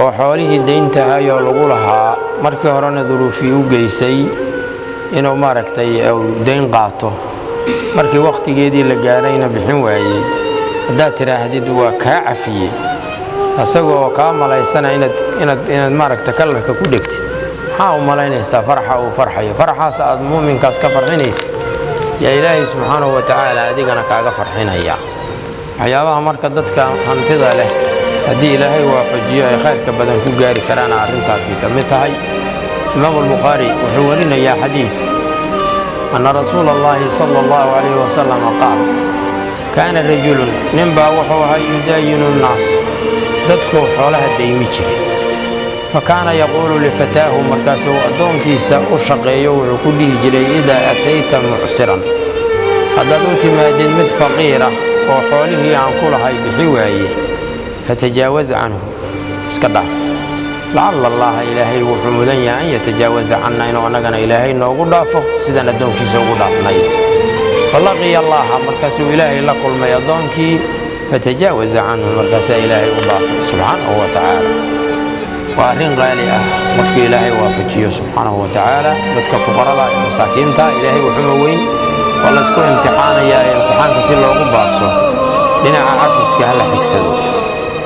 oo xoolihii deynta ayoo lagu lahaa markii horena duruufii u geysay inuu maaragtay deyn qaato markii waqtigeedii la gaarayna bixin waayey haddaad tidhaahdid waa kaa cafiyey asagoo kaa malaysana inaad maaragta kallarka ku dhegtid maxaa u malaynaysaa farxa uu farxayo farxaas aad muuminkaas ka farxinaysid yaa ilaahay subxaanahu wa tacaala adigana kaaga farxinaya waxyaabaha marka dadka hantida leh haddii ilaahay waafajiyo ay khayrka badan ku gaari karaana arrintaasi ka mid tahay imaamu albukhaari wuxuu warinayaa xadiid anna rasuula allahi sala allahu calayhi wasalam qaal kaana rajulun ninbaa wuxuu ahaa yudaayinu nnaas dadkuu xoolaha daymi jiray fa kaana yaquulu lifataahu markaasuu addoonkiisa u shaqeeyo wuxuu ku dhihi jiray idaa atayta mucsiran haddaad u timaadid mid faqiira oo xoolihii aan ku lahay bixi waaye fatajaawaz canhu iska dhaaf lacalla allaha ilaahay wuxuu mudan yahay an yatajaawaza canna inuu annagana ilaahay noogu dhaafo sidaan addoonkiisa ugu dhaafnay falaqiya allaha markaasuu ilaahay la kulmay addoonkii fatajaawaza canhu markaasaa ilaahay u dhaafay subxaanahu wa tacaala waa arrin qaali ah qofkii ilaahay waafajiyo subxaanahu wa tacaala dadka fuqarada iyo masaakiinta ilaahay wuxuuma weyn waa laysku imtixaanayaa ee imtixaanka si loogu baaso dhinaca cafiska ha la xigsado